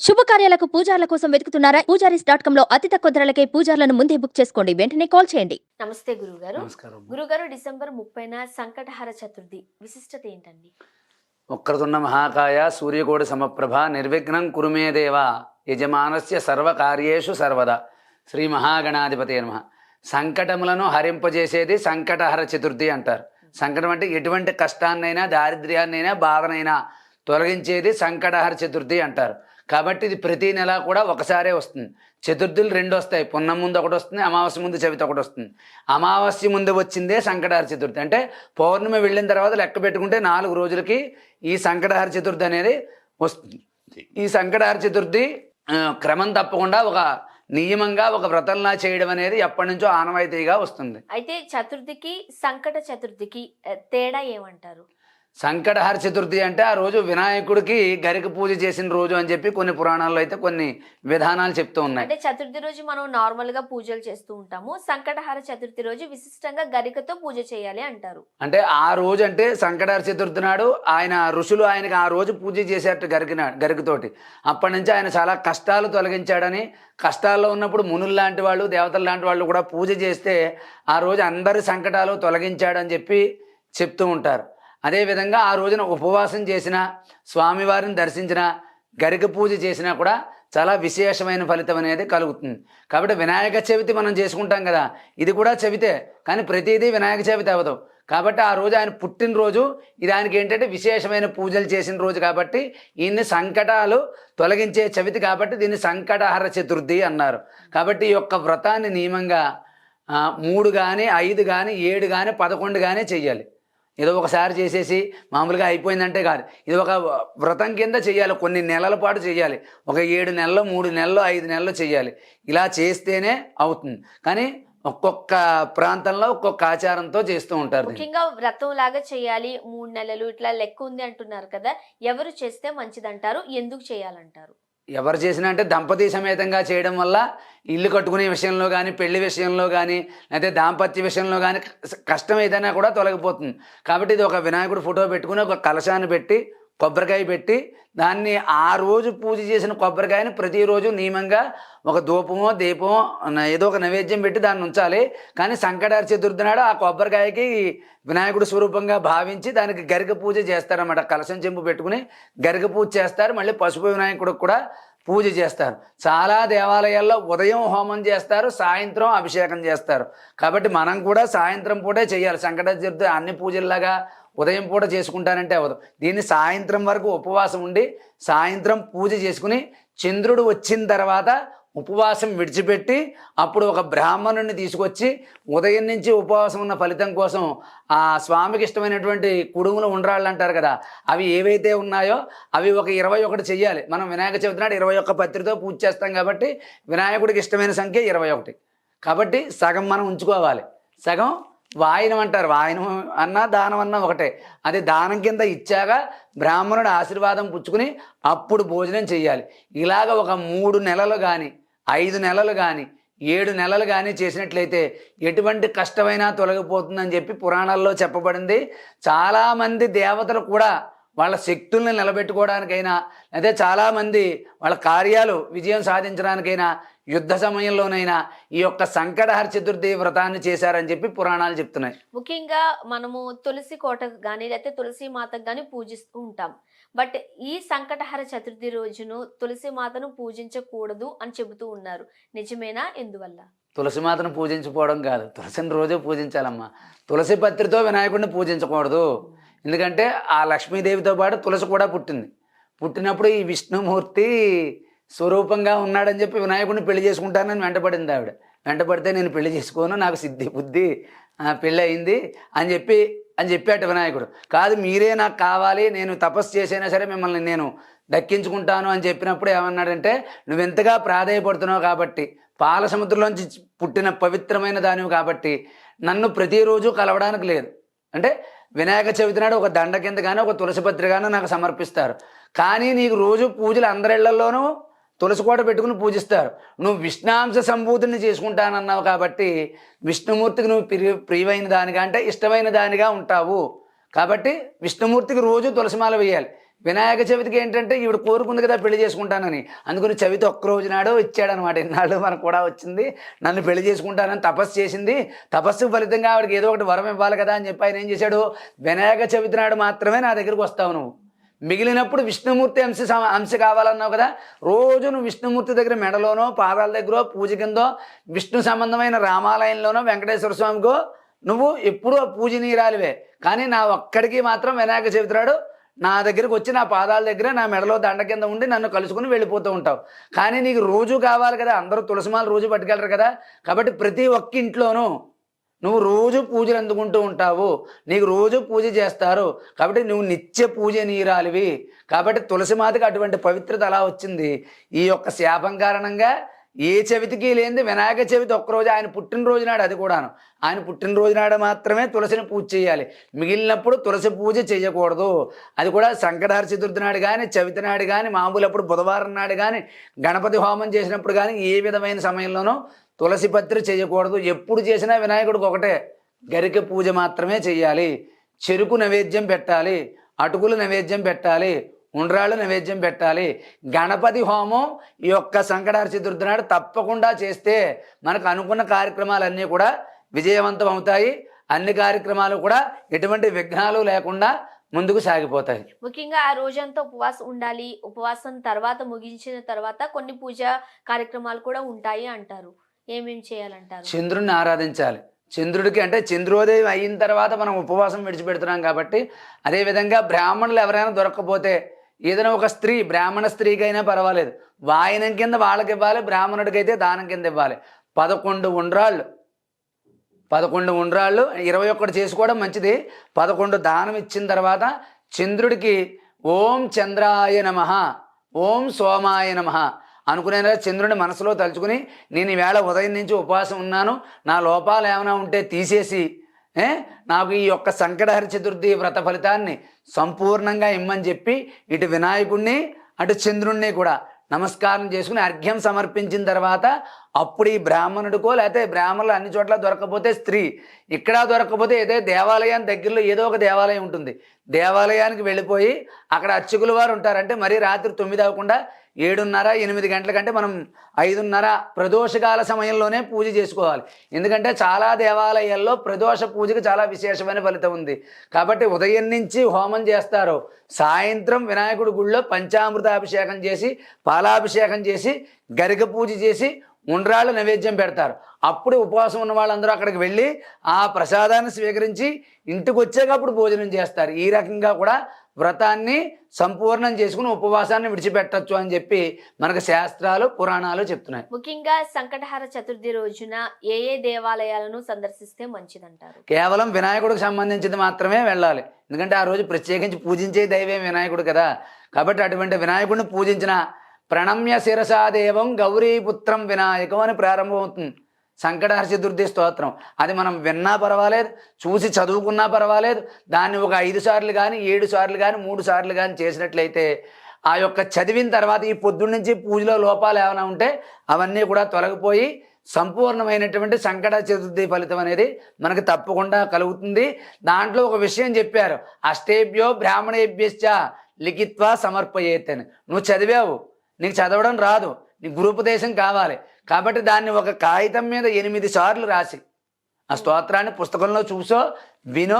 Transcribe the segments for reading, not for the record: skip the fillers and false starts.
శుభకార్యాలకు పూజార్ల కోసం వెతుకుతున్నారా? పూజారీస్.com లో అతి తక్కువ ధరలకే పూజార్లను ముందే బుక్ చేసుకోండి. వెంటనే కాల్ చేయండి. నమస్తే గురుగారు. నమస్కారం. గురుగారు, డిసెంబర్ 30న సంకటహర చతుర్థి విశిష్టత ఏంటండి? వక్రతుండ మహాకాయ సూర్యకోటి సమప్రభ నిర్విఘ్నం కురుమే దేవ యజమానస్య సర్వకార్యేషు సర్వదా. శ్రీ మహాగణాధిపతే నమః. సంకటములను హరింపజేసేది సంకటహర చతుర్థి అంటారు. సంకటం అంటే ఎటువంటి కష్టాన్నైనా దారిద్ర్యాన్నైనా బాధనైనా తొలగించేది సంకటహర చతుర్థి అంటారు. కాబట్టి ఇది ప్రతి నెల కూడా ఒకసారే వస్తుంది. చతుర్థులు రెండు వస్తాయి. పున్నం ముందు ఒకటి వస్తుంది, అమావాస్య ముందు చవితి ఒకటి వస్తుంది. అమావాస్య ముందు వచ్చిందే సంకటహర చతుర్థి. అంటే పౌర్ణమి వెళ్ళిన తర్వాత లెక్క పెట్టుకుంటే 4 రోజులకి ఈ సంకటహర చతుర్థి అనేది వస్తుంది. ఈ సంకటహర చతుర్థి క్రమం తప్పకుండా ఒక నియమంగా ఒక వ్రతంలా చేయడం అనేది ఎప్పటి నుంచో ఆనవాయితీగా వస్తుంది. అయితే చతుర్థికి సంకట చతుర్థికి తేడా ఏమంటారు? సంకటహర చతుర్థి అంటే ఆ రోజు వినాయకుడికి గరిక పూజ చేసిన రోజు అని చెప్పి కొన్ని పురాణాల్లో అయితే కొన్ని విధానాలు చెప్తూ ఉన్నాయి. అంటే చతుర్థి రోజు మనం నార్మల్ గా పూజలు చేస్తూ ఉంటాము. సంకటహర చతుర్థి రోజు విశిష్టంగా గరికతో పూజ చేయాలి అంటారు. అంటే ఆ రోజు అంటే సంకటహర చతుర్థి నాడు ఆయన ఋషులు ఆయనకి ఆ రోజు పూజ చేసేట గరికతోటి. అప్పటి నుంచి ఆయన చాలా కష్టాలు తొలగించాడని, కష్టాల్లో ఉన్నప్పుడు మునులు లాంటి వాళ్ళు దేవతలు లాంటి వాళ్ళు కూడా పూజ చేస్తే ఆ రోజు అందరి సంకటాలు తొలగించాడని చెప్పి చెప్తూ ఉంటారు. అదేవిధంగా ఆ రోజున ఉపవాసం చేసిన, స్వామివారిని దర్శించిన, గరిక పూజ చేసినా కూడా చాలా విశేషమైన ఫలితం అనేది కలుగుతుంది. కాబట్టి వినాయక చవితి మనం చేసుకుంటాం కదా, ఇది కూడా చవితే, కానీ ప్రతిదీ వినాయక చవితి అవ్వదు. కాబట్టి ఆ రోజు ఆయన పుట్టినరోజు, దానికి ఏంటంటే విశేషమైన పూజలు చేసిన రోజు కాబట్టి ఈయన్ని సంకటాలు తొలగించే చవితి కాబట్టి దీన్ని సంకటహర చతుర్థి అన్నారు. కాబట్టి ఈ యొక్క వ్రతాన్ని నియమంగా 3 కానీ 5 కానీ 7 కానీ 11 కానీ చెయ్యాలి. ఏదో ఒకసారి చేసేసి మామూలుగా అయిపోయిందంటే కాదు. ఇది ఒక వ్రతం కింద చేయాలి. కొన్ని నెలల పాటు చేయాలి. ఒక 7 నెలలు, 3 నెలలు, 5 నెలలు చేయాలి. ఇలా చేస్తేనే అవుతుంది. కానీ ఒక్కొక్క ప్రాంతంలో ఒక్కొక్క ఆచారంతో చేస్తూ ఉంటారు. ముఖ్యంగా వ్రతం లాగా చేయాలి, 3 నెలలు ఇట్లా లెక్క ఉంది అంటున్నారు కదా, ఎవరు చేస్తే మంచిదంటారు? ఎందుకు చేయాలంటారు? ఎవరు చేసినా అంటే దంపతి సమేతంగా చేయడం వల్ల ఇల్లు కట్టుకునే విషయంలో కానీ, పెళ్లి విషయంలో కానీ, లేకపోతే దాంపత్య విషయంలో కానీ కష్టం ఏదైనా కూడా తొలగిపోతుంది. కాబట్టి ఇది ఒక వినాయకుడు ఫోటో పెట్టుకుని ఒక కలశాన్ని పెట్టి కొబ్బరికాయ పెట్టి దాన్ని ఆ రోజు పూజ చేసిన కొబ్బరికాయని ప్రతిరోజు నియమంగా ఒక ధూపమో దీపమో ఏదో ఒక నైవేద్యం పెట్టి దాన్ని ఉంచాలి. కానీ సంకటహర చతుర్థి నాడు ఆ కొబ్బరికాయకి వినాయకుడు స్వరూపంగా భావించి దానికి గరిక పూజ చేస్తారన్నమాట. కలశం చెంపు పెట్టుకుని గరిక పూజ చేస్తారు. మళ్ళీ పసుపు వినాయకుడికి కూడా పూజ చేస్తారు. చాలా దేవాలయాల్లో ఉదయం హోమం చేస్తారు, సాయంత్రం అభిషేకం చేస్తారు. కాబట్టి మనం కూడా సాయంత్రం పూటే చేయాలి. సంకటహర చతుర్థి అన్ని పూజల్లాగా ఉదయం పూట చేసుకుంటానంటే అవ్వదు. దీన్ని సాయంత్రం వరకు ఉపవాసం ఉండి సాయంత్రం పూజ చేసుకుని చంద్రుడు వచ్చిన తర్వాత ఉపవాసం విడిచిపెట్టి అప్పుడు ఒక బ్రాహ్మణుడిని తీసుకొచ్చి ఉదయం నుంచి ఉపవాసం ఉన్న ఫలితం కోసం ఆ స్వామికి ఇష్టమైనటువంటి కుడుములు ఉండ్రాళ్ళు అంటారు కదా, అవి ఏవైతే ఉన్నాయో అవి ఒక 21 చెయ్యాలి. మనం వినాయక చవితి నాడు 21 పత్రితో పూజ చేస్తాం కాబట్టి వినాయకుడికి ఇష్టమైన సంఖ్య 21. కాబట్టి సగం మనం ఉంచుకోవాలి. సగం వాయనం అంటారు. వాయనం అన్నా దానం అన్నా ఒకటే. అది దానం కింద ఇచ్చాక బ్రాహ్మణుడు ఆశీర్వాదం పుచ్చుకుని అప్పుడు భోజనం చేయాలి. ఇలాగ ఒక 3 నెలలు కానీ 5 నెలలు కానీ 7 నెలలు కానీ చేసినట్లయితే ఎటువంటి కష్టమైనా తొలగిపోతుందని చెప్పి పురాణాల్లో చెప్పబడింది. చాలామంది దేవతలు కూడా వాళ్ళ శక్తుల్ని నిలబెట్టుకోవడానికైనా, అదే చాలామంది వాళ్ళ కార్యాలు విజయం సాధించడానికైనా, యుద్ధ సమయంలోనైనా ఈ యొక్క సంకటహర చతుర్థి వ్రతాన్ని చేశారని చెప్పి పురాణాలు చెప్తున్నాయి. ముఖ్యంగా మనము తులసి కోటకు కానీ లేకపోతే తులసి మాతకు కానీ పూజిస్తూ ఉంటాం. బట్ ఈ సంకటహర చతుర్థి రోజును తులసి మాతను పూజించకూడదు అని చెబుతూ ఉన్నారు. నిజమేనా? ఎందువల్ల? తులసి మాతను పూజించుకోవడం కాదు, తులసిని రోజే పూజించాలమ్మా. తులసి పత్రితో వినాయకుడిని పూజించకూడదు. ఎందుకంటే ఆ లక్ష్మీదేవితో పాటు తులసి కూడా పుట్టింది. పుట్టినప్పుడు ఈ విష్ణుమూర్తి స్వరూపంగా ఉన్నాడని చెప్పి వినాయకుడిని పెళ్లి చేసుకుంటానని వెంటపడింది ఆవిడ. వెంటపడితే నేను పెళ్లి చేసుకోను, నాకు సిద్ధి బుద్ధి పెళ్ళి అయింది అని చెప్పాట వినాయకుడు. కాదు, మీరే నాకు కావాలి, నేను తపస్సు చేసైనా సరే మిమ్మల్ని నేను దక్కించుకుంటాను అని చెప్పినప్పుడు ఏమన్నాడంటే, నువ్వెంతగా ప్రాధేయపడుతున్నావు కాబట్టి, పాల సముద్రంలోంచి పుట్టిన పవిత్రమైన దానివి కాబట్టి నన్ను ప్రతిరోజు కలవడానికి లేదు. అంటే వినాయక చవితి నాడు ఒక దండ కింద కానీ ఒక తులసి పత్రి కానీ నాకు సమర్పిస్తారు. కానీ నీకు రోజు పూజలు అందరిళ్లలోనూ తులసి కోట పెట్టుకుని పూజిస్తారు. నువ్వు విష్ణాంశ సంభూతిని చేసుకుంటానన్నావు కాబట్టి విష్ణుమూర్తికి నువ్వు ప్రియమైన దానిగా అంటే ఇష్టమైన దానిగా ఉంటావు. కాబట్టి విష్ణుమూర్తికి రోజు తులసిమాల వేయాలి. వినాయక చవితికి ఏంటంటే ఈవిడ కోరుకుంది కదా పెళ్లి చేసుకుంటానని, అందుకని చవితి ఒక్క రోజు నాడు ఇచ్చాడనమాట. ఇన్నాళ్ళు మనకు కూడా వచ్చింది, నన్ను పెళ్లి చేసుకుంటానని తపస్సు చేసింది, తపస్సు ఫలితంగా ఆవిడకి ఏదో ఒకటి వరం ఇవ్వాలి కదా అని చెప్పి ఆయన ఏం చేశాడు, వినాయక చవితి నాడు మాత్రమే నా దగ్గరికి వస్తావు నువ్వు, మిగిలినప్పుడు విష్ణుమూర్తి అంశ కావాలన్నావు కదా, రోజు నువ్వు విష్ణుమూర్తి దగ్గర మెడలోనో పాదాల దగ్గర పూజ కిందో విష్ణు సంబంధమైన రామాలయంలోనో వెంకటేశ్వర స్వామికో నువ్వు ఎప్పుడూ పూజనీయురాలివే. కానీ నా ఒక్కడికి మాత్రం వినాయక చవితి నాడు నా దగ్గరికి వచ్చి నా పాదాల దగ్గర నా మెడలో దండ కింద ఉండి నన్ను కలుసుకుని వెళ్ళిపోతూ ఉంటావు. కానీ నీకు రోజు కావాలి కదా, అందరూ తులసిమాలు రోజు పట్టుకెళ్ళరు కదా, కాబట్టి ప్రతి ఒక్క ఇంట్లోనూ నువ్వు రోజు పూజలు అందుకుంటూ ఉంటావు, నీకు రోజు పూజ చేస్తారు, కాబట్టి నువ్వు నిత్య పూజనీయురాలివి. కాబట్టి తులసిమాతకి అటువంటి పవిత్రత అలా వచ్చింది. ఈ యొక్క శాపం కారణంగా ఏ చవితికి లేనిది వినాయక చవితి ఒక్కరోజు, ఆయన పుట్టినరోజు నాడు, అది కూడాను ఆయన పుట్టినరోజు నాడు మాత్రమే తులసిని పూజ చేయాలి, మిగిలినప్పుడు తులసి పూజ చేయకూడదు. అది కూడా సంకటహర చతుర్థి నాడు కానీ, చవితి నాడు కానీ, మామూలు అప్పుడు బుధవారం నాడు కానీ, గణపతి హోమం చేసినప్పుడు కానీ ఏ విధమైన సమయంలోనూ తులసి పత్రి చేయకూడదు. ఎప్పుడు చేసినా వినాయకుడికి ఒకటే, గరిక పూజ మాత్రమే చేయాలి, చెరుకు నైవేద్యం పెట్టాలి, అటుకులు నైవేద్యం పెట్టాలి, ఉండ్రాళ్ళు నైవేద్యం పెట్టాలి. గణపతి హోమం ఈ యొక్క సంకటహర చతుర్థి నాడు తప్పకుండా చేస్తే మనకు అనుకున్న కార్యక్రమాలన్నీ కూడా విజయవంతం అవుతాయి. అన్ని కార్యక్రమాలు కూడా ఎటువంటి విఘ్నాలు లేకుండా ముందుకు సాగిపోతాయి. ముఖ్యంగా ఆ రోజంతా ఉపవాసం ఉండాలి, ఉపవాసం తర్వాత ముగించిన తర్వాత కొన్ని పూజా కార్యక్రమాలు కూడా ఉంటాయి అంటారు. ఏమేమి చేయాలంటారు? చంద్రుడిని ఆరాధించాలి. చంద్రుడికి అంటే చంద్రోదయం అయిన తర్వాత మనం ఉపవాసం విడిచిపెడుతున్నాం కాబట్టి, అదేవిధంగా బ్రాహ్మణులు ఎవరైనా దొరకకపోతే ఏదైనా ఒక స్త్రీ, బ్రాహ్మణ స్త్రీకి అయినా పర్వాలేదు, వాయనం కింద వాళ్ళకి ఇవ్వాలి, బ్రాహ్మణుడికైతే దానం కింద ఇవ్వాలి. 11 ఉండ్రాళ్ళు 21 చేసుకోవడం మంచిది. 11 దానం ఇచ్చిన తర్వాత చంద్రుడికి ఓం చంద్రాయ నమః, ఓం సోమాయ నమః అనుకునేలా చంద్రుని మనసులో తలుచుకుని, నేను ఈవేళ ఉదయం నుంచి ఉపవాసం ఉన్నాను, నా లోపాలు ఏమైనా ఉంటే తీసేసి నాకు ఈ యొక్క సంకటహర చతుర్థి వ్రత ఫలితాన్ని సంపూర్ణంగా ఇమ్మని చెప్పి ఇటు వినాయకుడిని అటు చంద్రుణ్ణి కూడా నమస్కారం చేసుకుని అర్ఘ్యం సమర్పించిన తర్వాత అప్పుడు ఈ బ్రాహ్మణుడికో, లేకపోతే బ్రాహ్మణులు అన్ని చోట్ల దొరకకపోతే స్త్రీ, ఇక్కడ దొరకకపోతే ఏదో దేవాలయానికి దగ్గరలో ఏదో ఒక దేవాలయం ఉంటుంది, దేవాలయానికి వెళ్ళిపోయి అక్కడ అర్చకుల వారు ఉంటారంటే మరీ రాత్రి 9 అవ్వకుండా 7:30, 8 గంటల కంటే మనం 5:30 ప్రదోషకాల సమయంలోనే పూజ చేసుకోవాలి. ఎందుకంటే చాలా దేవాలయాల్లో ప్రదోష పూజకు చాలా విశేషమైన ఫలితం ఉంది. కాబట్టి ఉదయం నుంచి హోమం చేస్తారు, సాయంత్రం వినాయకుడి గుళ్ళో పంచామృతాభిషేకం చేసి, పాలాభిషేకం చేసి, గరిక పూజ చేసి, ఉండ్రాళ్ళు నైవేద్యం పెడతారు. అప్పుడు ఉపవాసం ఉన్న వాళ్ళందరూ అక్కడికి వెళ్ళి ఆ ప్రసాదాన్ని స్వీకరించి ఇంటికి వచ్చేటప్పుడు భోజనం చేస్తారు. ఈ రకంగా కూడా వ్రతాన్ని సంపూర్ణం చేసుకుని ఉపవాసాన్ని విడిచిపెట్టచ్చు అని చెప్పి మనకు శాస్త్రాలు పురాణాలు చెప్తున్నాయి. ముఖ్యంగా సంకటహర చతుర్థి రోజున ఏ ఏ దేవాలయాలను సందర్శిస్తే మంచిదంటారు? కేవలం వినాయకుడికి సంబంధించింది మాత్రమే వెళ్ళాలి. ఎందుకంటే ఆ రోజు ప్రత్యేకించి పూజించే దైవం వినాయకుడు కదా. కాబట్టి అటువంటి వినాయకుడిని పూజించిన ప్రణమ్య శిరసాదేవం గౌరీపుత్రం వినాయకం అని ప్రారంభమవుతుంది సంకటహర చతుర్థి స్తోత్రం. అది మనం విన్నా పర్వాలేదు, చూసి చదువుకున్నా పర్వాలేదు, దాన్ని ఒక 5 సార్లు కానీ 7 సార్లు కానీ 3 సార్లు కానీ చేసినట్లయితే ఆ యొక్క చదివిన తర్వాత ఈ పొద్దున్న నుంచి పూజలో లోపాలు ఏమైనా ఉంటే అవన్నీ కూడా తొలగిపోయి సంపూర్ణమైనటువంటి సంకట చతుర్థి ఫలితం అనేది మనకు తప్పకుండా కలుగుతుంది. దాంట్లో ఒక విషయం చెప్పారు, అష్టేభ్యో బ్రాహ్మణేభ్యశ్చ లిఖిత్వా సమర్పయేత్ అని. నువ్వు చదివావు, నీకు చదవడం రాదు, నీకు గురుపదేశం కావాలి, కాబట్టి దాన్ని ఒక కాగితం మీద 8 సార్లు రాసి, ఆ స్తోత్రాన్ని పుస్తకంలో చూసో వినో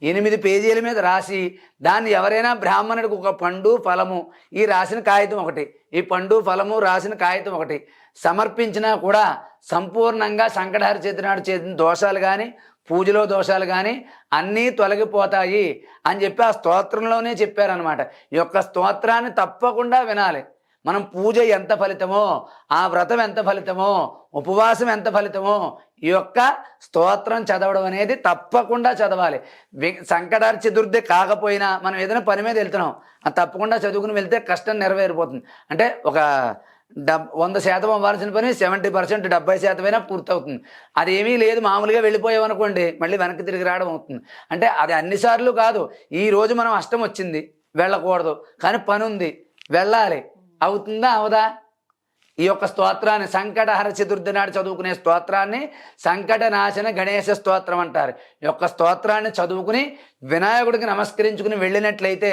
8 పేజీల మీద రాసి, దాన్ని ఎవరైనా బ్రాహ్మణుడికి ఒక పండు ఫలము ఈ రాసిన కాగితం ఒకటి, ఈ పండు ఫలము రాసిన కాగితం ఒకటి సమర్పించినా కూడా సంపూర్ణంగా సంకటహర చతుర్థి నాడు చేసిన దోషాలు కానీ, పూజలో దోషాలు కానీ అన్నీ తొలగిపోతాయి అని చెప్పి ఆ స్తోత్రంలోనే చెప్పారనమాట. ఈ యొక్క స్తోత్రాన్ని తప్పకుండా వినాలి. మనం పూజ ఎంత ఫలితమో, ఆ వ్రతం ఎంత ఫలితమో, ఉపవాసం ఎంత ఫలితమో ఈ యొక్క స్తోత్రం చదవడం అనేది తప్పకుండా చదవాలి. సంకటహర చతుర్థి కాకపోయినా మనం ఏదైనా పని మీద వెళ్తున్నాం, అది తప్పకుండా చదువుకుని వెళ్తే కష్టం నెరవేరిపోతుంది. అంటే ఒక 100% అవ్వాల్సిన పని 70%, 70% పూర్తవుతుంది. అదేమీ లేదు, మామూలుగా వెళ్ళిపోయామనుకోండి మళ్ళీ వెనక్కి తిరిగి రావడం అవుతుంది. అంటే అది అన్నిసార్లు కాదు. ఈరోజు మనం అష్టం వచ్చింది వెళ్ళకూడదు, కానీ పని ఉంది వెళ్ళాలి, అవుతుందా అవదా? ఈ యొక్క స్తోత్రాన్ని సంకటహర చతుర్థి నాడు చదువుకునే స్తోత్రాన్ని సంకట నాశన గణేశ స్తోత్రం అంటారు. ఈ యొక్క స్తోత్రాన్ని చదువుకుని వినాయకుడికి నమస్కరించుకుని వెళ్ళినట్లయితే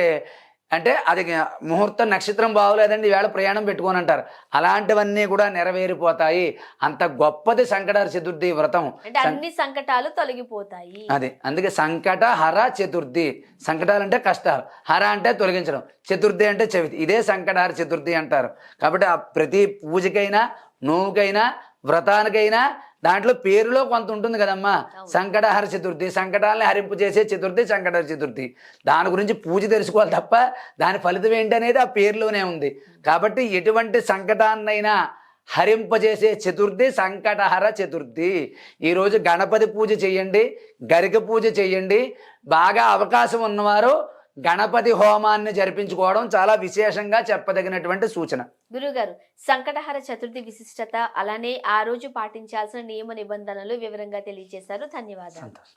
అంటే అది ముహూర్తం నక్షత్రం బాగోలేదండి ఈవేళ ప్రయాణం పెట్టుకొని అంటారు. అలాంటివన్నీ కూడా నెరవేరిపోతాయి. అంత గొప్పది సంకటహర చతుర్థి వ్రతం. అంటే అన్ని సంకటాలు తొలగిపోతాయి. అది అందుకే సంకట హర చతుర్థి. సంకటాలు అంటే కష్టాలు, హర అంటే తొలగించడం, చతుర్థి అంటే చవితి. ఇదే సంకటహర చతుర్థి అంటారు. కాబట్టి ఆ ప్రతి పూజకైనా నోవుకైనా వ్రతానికైనా దాంట్లో పేరులో కొంత ఉంటుంది కదమ్మా. సంకటహర చతుర్థి, సంకటాలని హరింపు చేసే చతుర్థి సంకటహర చతుర్థి. దాని గురించి పూజ తెలుసుకోవాలి తప్ప దాని ఫలితం ఏంటి అనేది ఆ పేరులోనే ఉంది. కాబట్టి ఎటువంటి సంకటాన్నైనా హరింపజేసే చతుర్థి సంకటహర చతుర్థి. ఈరోజు గణపతి పూజ చెయ్యండి, గరిక పూజ చెయ్యండి. బాగా అవకాశం ఉన్నవారు గణపతి హోమాన్ని జరిపించుకోవడం చాలా విశేషంగా చెప్పదగినటువంటి సూచన. గురుగారు, సంకటహర చతుర్థి విశిష్టత అలానే ఆ రోజు పాటించాల్సిన నియమ నిబంధనలు వివరంగా తెలియజేశారు. ధన్యవాదాలు. సంతోషం.